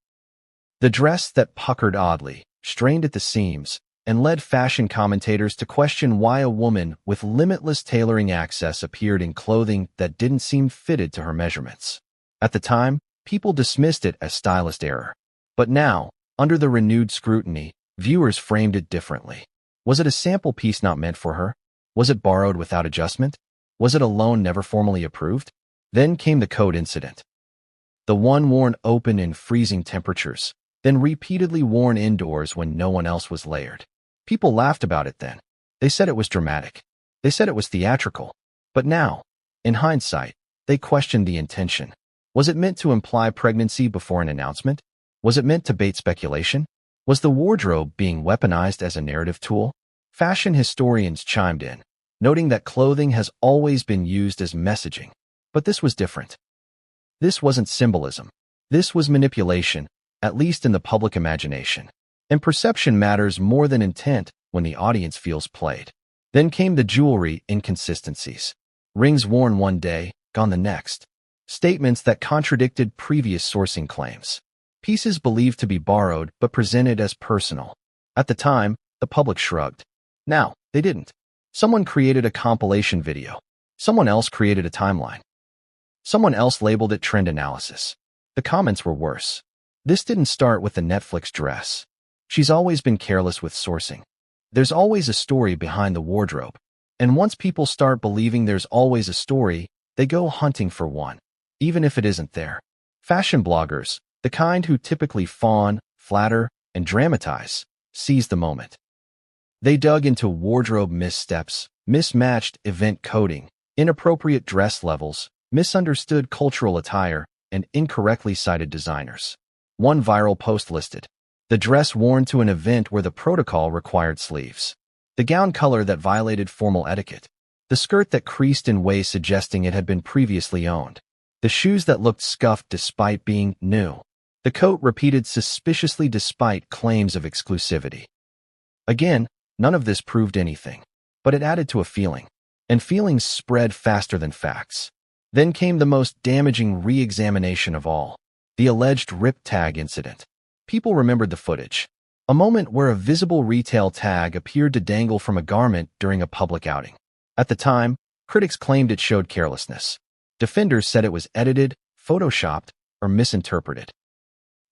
A: The dress that puckered oddly, strained at the seams, and led fashion commentators to question why a woman with limitless tailoring access appeared in clothing that didn't seem fitted to her measurements. At the time, people dismissed it as stylist error. But now, under the renewed scrutiny, viewers framed it differently. Was it a sample piece not meant for her? Was it borrowed without adjustment? Was it a loan never formally approved? Then came the coat incident. The one worn open in freezing temperatures, then repeatedly worn indoors when no one else was layered. People laughed about it then. They said it was dramatic. They said it was theatrical. But now, in hindsight, they questioned the intention. Was it meant to imply pregnancy before an announcement? Was it meant to bait speculation? Was the wardrobe being weaponized as a narrative tool? Fashion historians chimed in, noting that clothing has always been used as messaging. But this was different. This wasn't symbolism. This was manipulation, at least in the public imagination. And perception matters more than intent when the audience feels played. Then came the jewelry inconsistencies. Rings worn one day, gone the next. Statements that contradicted previous sourcing claims. Pieces believed to be borrowed but presented as personal. At the time, the public shrugged. Now, they didn't. Someone created a compilation video. Someone else created a timeline. Someone else labeled it trend analysis. The comments were worse. This didn't start with the Netflix dress. She's always been careless with sourcing. There's always a story behind the wardrobe. And once people start believing there's always a story, they go hunting for one, even if it isn't there. Fashion bloggers, the kind who typically fawn, flatter, and dramatize, seize the moment. They dug into wardrobe missteps, mismatched event coding, inappropriate dress levels, misunderstood cultural attire, and incorrectly cited designers. One viral post listed the dress worn to an event where the protocol required sleeves, the gown color that violated formal etiquette, the skirt that creased in ways suggesting it had been previously owned, the shoes that looked scuffed despite being new, the coat repeated suspiciously despite claims of exclusivity. Again, none of this proved anything, but it added to a feeling, and feelings spread faster than facts. Then came the most damaging re-examination of all, the alleged rip tag incident. People remembered the footage, a moment where a visible retail tag appeared to dangle from a garment during a public outing. At the time, critics claimed it showed carelessness. Defenders said it was edited, photoshopped, or misinterpreted.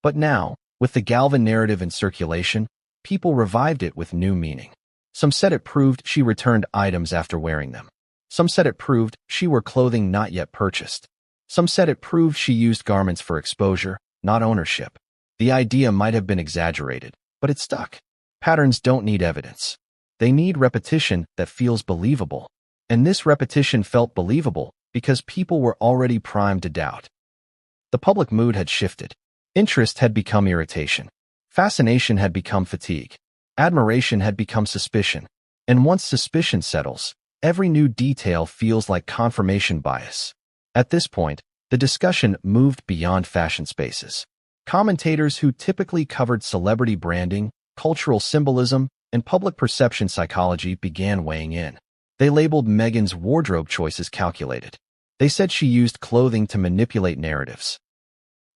A: But now, with the Galvan narrative in circulation, people revived it with new meaning. Some said it proved she returned items after wearing them. Some said it proved she wore clothing not yet purchased. Some said it proved she used garments for exposure, not ownership. The idea might have been exaggerated, but it stuck. Patterns don't need evidence. They need repetition that feels believable. And this repetition felt believable because people were already primed to doubt. The public mood had shifted. Interest had become irritation. Fascination had become fatigue. Admiration had become suspicion. And once suspicion settles, every new detail feels like confirmation bias. At this point, the discussion moved beyond fashion spaces. Commentators who typically covered celebrity branding, cultural symbolism, and public perception psychology began weighing in. They labeled Meghan's wardrobe choices calculated. They said she used clothing to manipulate narratives.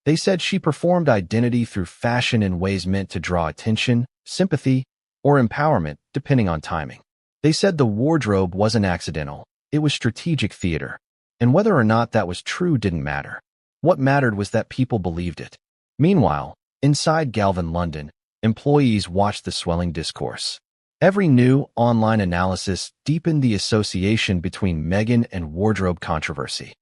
A: They said she performed identity through fashion in ways meant to draw attention, sympathy, or empowerment, depending on timing. They said the wardrobe wasn't accidental, it was strategic theater. And whether or not that was true didn't matter. What mattered was that people believed it. Meanwhile, inside Galvan London, employees watched the swelling discourse. Every new online analysis deepened the association between Meghan and wardrobe controversy,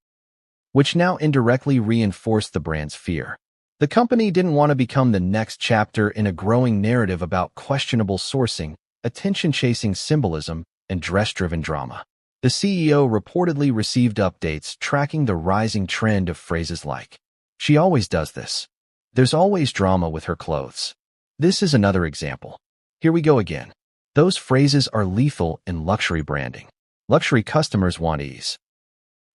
A: which now indirectly reinforced the brand's fear. The company didn't want to become the next chapter in a growing narrative about questionable sourcing, attention-chasing symbolism, and dress-driven drama. The CEO reportedly received updates tracking the rising trend of phrases like, "She always does this. There's always drama with her clothes." This is another example. Here we go again. Those phrases are lethal in luxury branding. Luxury customers want ease.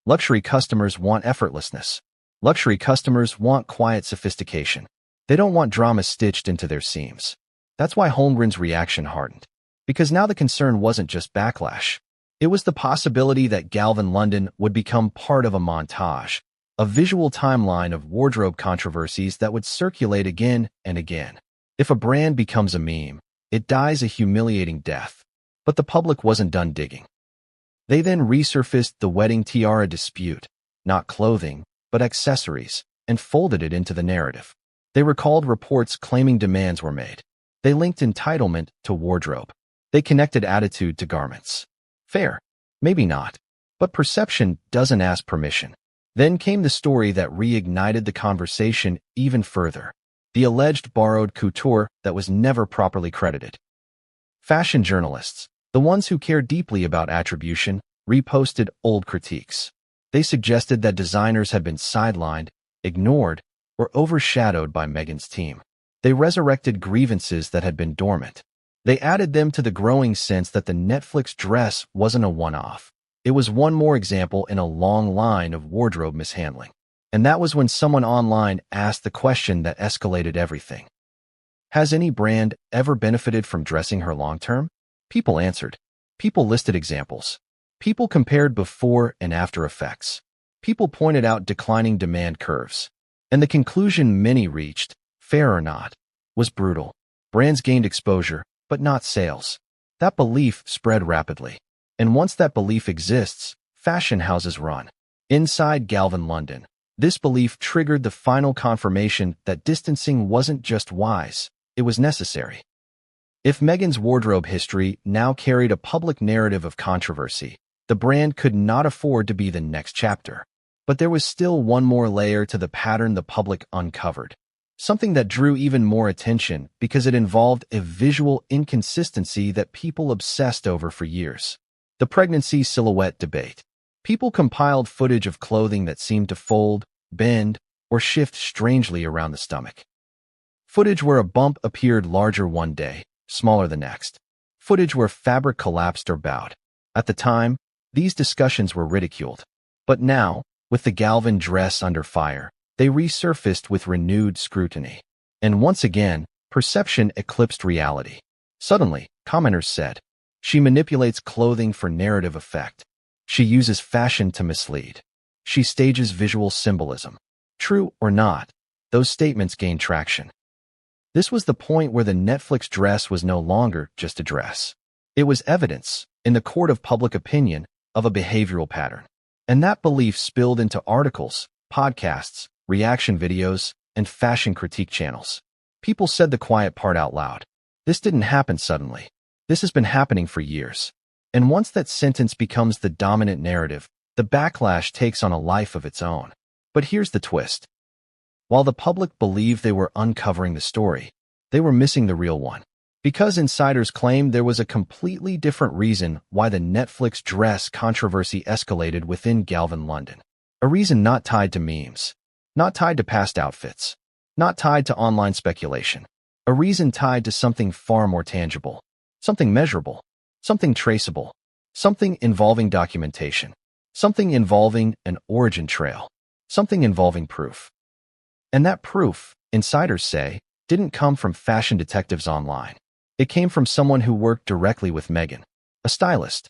A: Luxury customers want effortlessness. Luxury customers want quiet sophistication. They don't want drama stitched into their seams. That's why Holmgren's reaction hardened. Because now the concern wasn't just backlash. It was the possibility that Galvan London would become part of a montage, a visual timeline of wardrobe controversies that would circulate again and again. If a brand becomes a meme, it dies a humiliating death. But the public wasn't done digging. They then resurfaced the wedding tiara dispute, not clothing, but accessories, and folded it into the narrative. They recalled reports claiming demands were made. They linked entitlement to wardrobe. They connected attitude to garments. Fair. Maybe not. But perception doesn't ask permission. Then came the story that reignited the conversation even further. The alleged borrowed couture that was never properly credited. Fashion journalists, the ones who care deeply about attribution, reposted old critiques. They suggested that designers had been sidelined, ignored, or overshadowed by Meghan's team. They resurrected grievances that had been dormant. They added them to the growing sense that the Netflix dress wasn't a one-off. It was one more example in a long line of wardrobe mishandling. And that was when someone online asked the question that escalated everything. Has any brand ever benefited from dressing her long-term? People answered. People listed examples. People compared before and after effects. People pointed out declining demand curves. And the conclusion many reached, fair or not, was brutal. Brands gained exposure, but not sales. That belief spread rapidly. And once that belief exists, fashion houses run. Inside Galvan London, this belief triggered the final confirmation that distancing wasn't just wise, it was necessary. If Meghan's wardrobe history now carried a public narrative of controversy, the brand could not afford to be the next chapter. But there was still one more layer to the pattern the public uncovered. Something that drew even more attention because it involved a visual inconsistency that people obsessed over for years. The pregnancy silhouette debate. People compiled footage of clothing that seemed to fold, bend, or shift strangely around the stomach. Footage where a bump appeared larger one day, smaller the next. Footage where fabric collapsed or bowed. At the time, these discussions were ridiculed. But now, with the Galvan dress under fire, they resurfaced with renewed scrutiny. And once again, perception eclipsed reality. Suddenly, commenters said, "She manipulates clothing for narrative effect. She uses fashion to mislead. She stages visual symbolism." True or not, those statements gained traction. This was the point where the Netflix dress was no longer just a dress. It was evidence, in the court of public opinion, of a behavioral pattern. And that belief spilled into articles, podcasts, reaction videos, and fashion critique channels. People said the quiet part out loud. This didn't happen suddenly. This has been happening for years. And once that sentence becomes the dominant narrative, the backlash takes on a life of its own. But here's the twist. While the public believed they were uncovering the story, they were missing the real one. Because insiders claimed there was a completely different reason why the Netflix dress controversy escalated within Galvan London. A reason not tied to memes, not tied to past outfits, not tied to online speculation. A reason tied to something far more tangible, something measurable, something traceable, something involving documentation, something involving an origin trail, something involving proof. And that proof, insiders say, didn't come from fashion detectives online. It came from someone who worked directly with Meghan, a stylist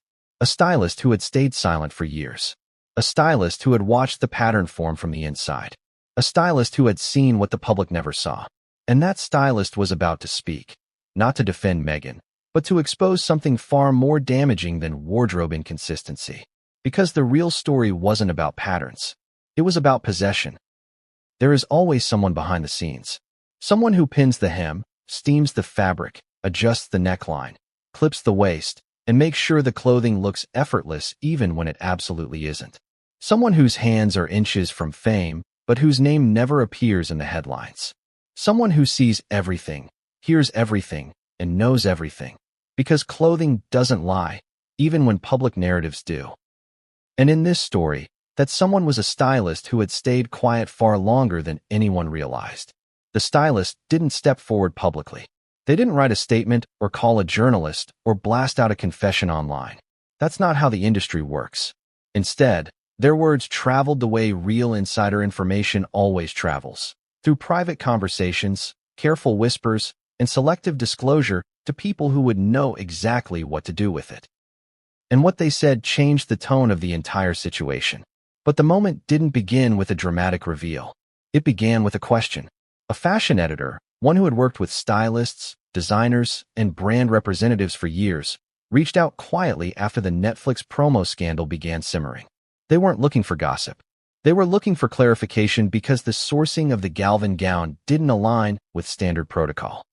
A: who had stayed silent for years, a stylist who had watched the pattern form from the inside, a stylist who had seen what the public never saw. And that stylist was about to speak, not to defend Meghan, but to expose something far more damaging than wardrobe inconsistency. Because the real story wasn't about patterns. It was about possession. There is always someone behind the scenes. Someone who pins the hem, steams the fabric, adjusts the neckline, clips the waist, and makes sure the clothing looks effortless even when it absolutely isn't. Someone whose hands are inches from fame, but whose name never appears in the headlines. Someone who sees everything, hears everything, and knows everything. Because clothing doesn't lie, even when public narratives do. And in this story, that someone was a stylist who had stayed quiet far longer than anyone realized. The stylist didn't step forward publicly. They didn't write a statement or call a journalist or blast out a confession online. That's not how the industry works. Instead, their words traveled the way real insider information always travels, through private conversations, careful whispers, and selective disclosure to people who would know exactly what to do with it. And what they said changed the tone of the entire situation. But the moment didn't begin with a dramatic reveal. It began with a question. A fashion editor, one who had worked with stylists, designers, and brand representatives for years, reached out quietly after the Netflix promo scandal began simmering. They weren't looking for gossip. They were looking for clarification because the sourcing of the Galvan gown didn't align with standard protocol.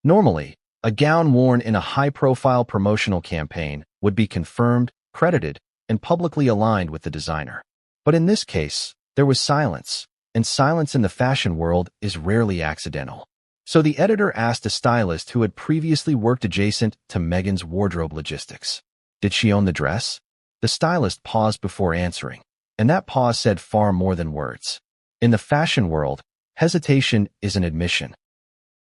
A: Normally, a gown worn in a high-profile promotional campaign would be confirmed, credited, and publicly aligned with the designer. But in this case, there was silence, and silence in the fashion world is rarely accidental. So the editor asked a stylist who had previously worked adjacent to Meghan's wardrobe logistics. Did she own the dress? The stylist paused before answering, and that pause said far more than words. In the fashion world, hesitation is an admission.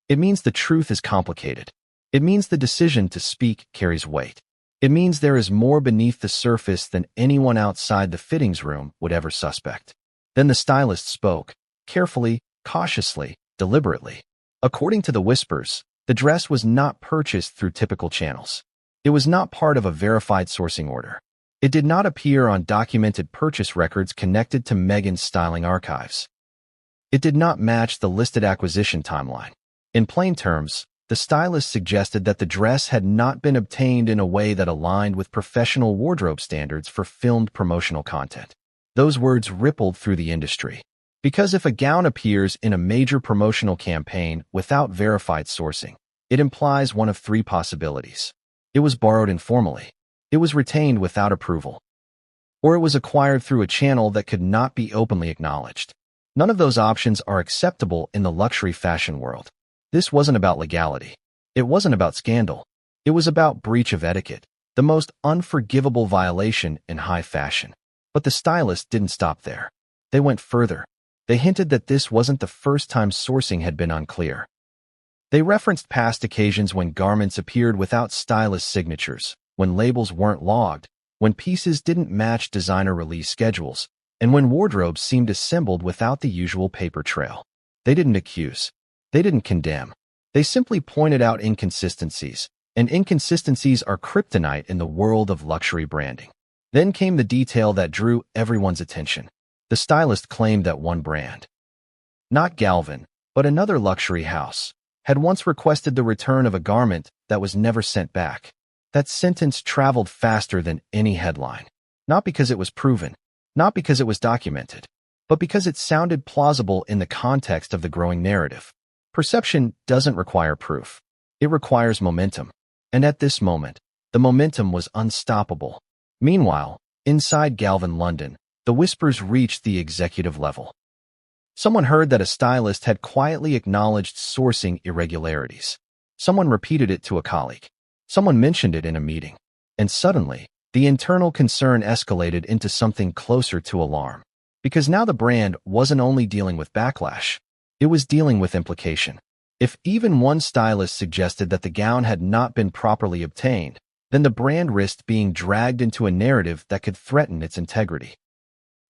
A: It means the truth is complicated. It means the decision to speak carries weight. It means there is more beneath the surface than anyone outside the fittings room would ever suspect. Then the stylist spoke, carefully, cautiously, deliberately. According to the whispers, the dress was not purchased through typical channels. It was not part of a verified sourcing order. It did not appear on documented purchase records connected to Meghan's styling archives. It did not match the listed acquisition timeline. In plain terms, the stylist suggested that the dress had not been obtained in a way that aligned with professional wardrobe standards for filmed promotional content. Those words rippled through the industry. Because if a gown appears in a major promotional campaign without verified sourcing, it implies one of three possibilities. It was borrowed informally. It was retained without approval. Or it was acquired through a channel that could not be openly acknowledged. None of those options are acceptable in the luxury fashion world. This wasn't about legality. It wasn't about scandal. It was about breach of etiquette, the most unforgivable violation in high fashion. But the stylist didn't stop there. They went further. They hinted that this wasn't the first time sourcing had been unclear. They referenced past occasions when garments appeared without stylist signatures, when labels weren't logged, when pieces didn't match designer release schedules, and when wardrobes seemed assembled without the usual paper trail. They didn't accuse. They didn't condemn. They simply pointed out inconsistencies, and inconsistencies are kryptonite in the world of luxury branding. Then came the detail that drew everyone's attention. The stylist claimed that one brand, not Galvan, but another luxury house, had once requested the return of a garment that was never sent back. That sentence traveled faster than any headline. Not because it was proven, not because it was documented, but because it sounded plausible in the context of the growing narrative. Perception doesn't require proof. It requires momentum. And at this moment, the momentum was unstoppable. Meanwhile, inside Galvan London, the whispers reached the executive level. Someone heard that a stylist had quietly acknowledged sourcing irregularities. Someone repeated it to a colleague. Someone mentioned it in a meeting. And suddenly, the internal concern escalated into something closer to alarm. Because now the brand wasn't only dealing with backlash, it was dealing with implication. If even one stylist suggested that the gown had not been properly obtained, then the brand risked being dragged into a narrative that could threaten its integrity.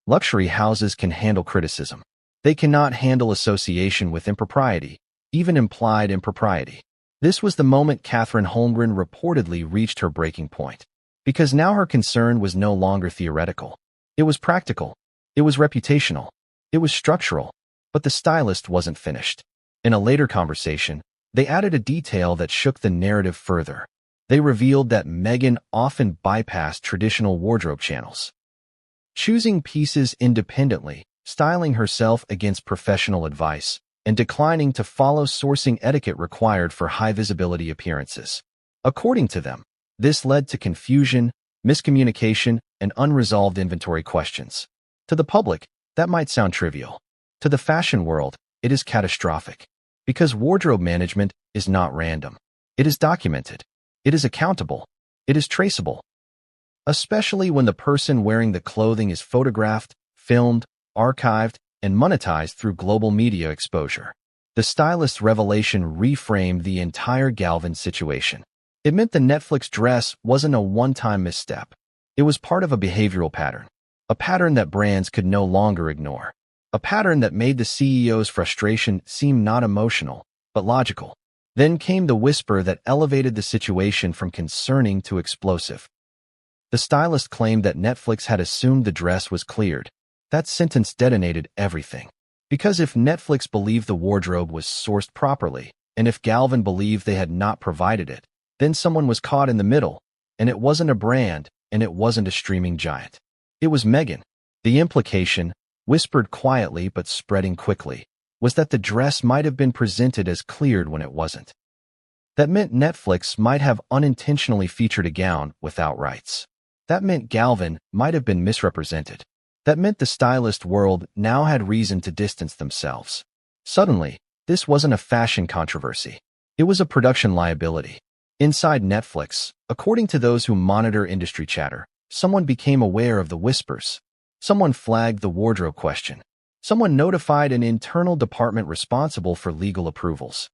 A: Luxury houses can handle criticism. They cannot handle association with impropriety, even implied impropriety. This was the moment Catherine Holmgren reportedly reached her breaking point. Because now her concern was no longer theoretical. It was practical. It was reputational. It was structural. But the stylist wasn't finished. In a later conversation, they added a detail that shook the narrative further. They revealed that Meghan often bypassed traditional wardrobe channels. Choosing pieces independently, styling herself against professional advice, and declining to follow sourcing etiquette required for high-visibility appearances. According to them, this led to confusion, miscommunication, and unresolved inventory questions. To the public, that might sound trivial. To the fashion world, it is catastrophic. Because wardrobe management is not random. It is documented. It is accountable. It is traceable. Especially when the person wearing the clothing is photographed, filmed, archived, and monetized through global media exposure. The stylist's revelation reframed the entire Galvan situation. It meant the Netflix dress wasn't a one-time misstep. It was part of a behavioral pattern. A pattern that brands could no longer ignore. A pattern that made the CEO's frustration seem not emotional, but logical. Then came the whisper that elevated the situation from concerning to explosive. The stylist claimed that Netflix had assumed the dress was cleared. That sentence detonated everything. Because if Netflix believed the wardrobe was sourced properly, and if Galvan believed they had not provided it, then someone was caught in the middle, and it wasn't a brand, and it wasn't a streaming giant. It was Meghan. The implication, whispered quietly but spreading quickly, was that the dress might have been presented as cleared when it wasn't. That meant Netflix might have unintentionally featured a gown without rights. That meant Galvan might have been misrepresented. That meant the stylist world now had reason to distance themselves. Suddenly, this wasn't a fashion controversy. It was a production liability. Inside Netflix, according to those who monitor industry chatter, someone became aware of the whispers. Someone flagged the wardrobe question. Someone notified an internal department responsible for legal approvals.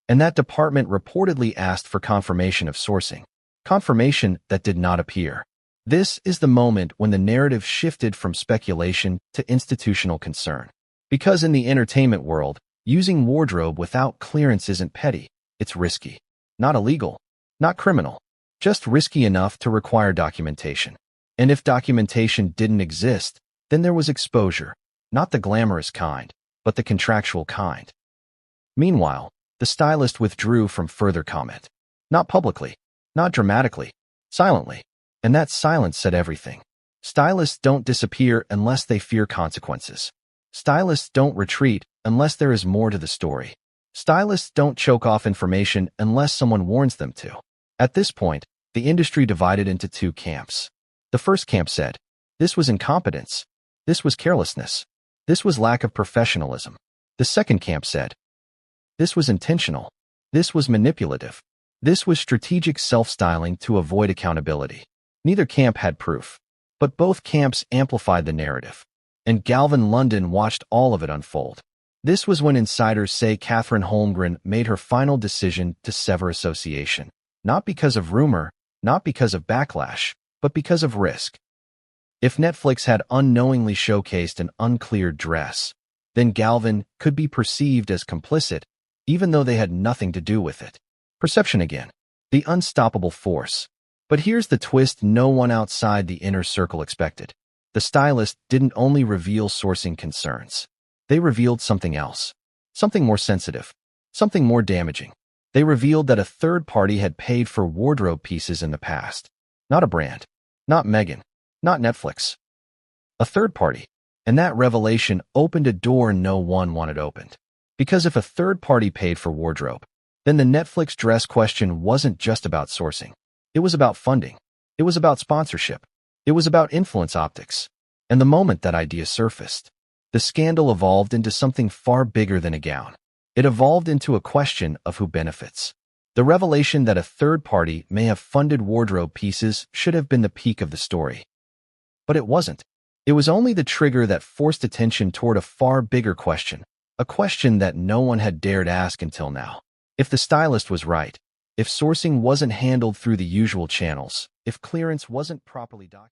A: And that department reportedly asked for confirmation of sourcing. Confirmation that did not appear. This is the moment when the narrative shifted from speculation to institutional concern. Because in the entertainment world, using wardrobe without clearance isn't petty, it's risky. Not illegal, not criminal, just risky enough to require documentation. And if documentation didn't exist, then there was exposure, not the glamorous kind, but the contractual kind. Meanwhile, the stylist withdrew from further comment. Not publicly, not dramatically, silently. And that silence said everything. Stylists don't disappear unless they fear consequences. Stylists don't retreat unless there is more to the story. Stylists don't choke off information unless someone warns them to. At this point, the industry divided into two camps. The first camp said, this was incompetence. This was carelessness. This was lack of professionalism. The second camp said, this was intentional. This was manipulative. This was strategic self-styling to avoid accountability. Neither camp had proof, but both camps amplified the narrative. And Galvan London watched all of it unfold. This was when insiders say Catherine Holmgren made her final decision to sever association. Not because of rumor, not because of backlash, but because of risk. If Netflix had unknowingly showcased an uncleared dress, then Galvan could be perceived as complicit, even though they had nothing to do with it. Perception again. The unstoppable force. But here's the twist no one outside the inner circle expected. The stylist didn't only reveal sourcing concerns. They revealed something else. Something more sensitive. Something more damaging. They revealed that a third party had paid for wardrobe pieces in the past. Not a brand. Not Meghan. Not Netflix. A third party. And that revelation opened a door no one wanted opened. Because if a third party paid for wardrobe, then the Netflix dress question wasn't just about sourcing. It was about funding. It was about sponsorship. It was about influence optics. And the moment that idea surfaced, the scandal evolved into something far bigger than a gown. It evolved into a question of who benefits. The revelation that a third party may have funded wardrobe pieces should have been the peak of the story. But it wasn't. It was only the trigger that forced attention toward a far bigger question, a question that no one had dared ask until now. If the stylist was right, if sourcing wasn't handled through the usual channels, if clearance wasn't properly documented,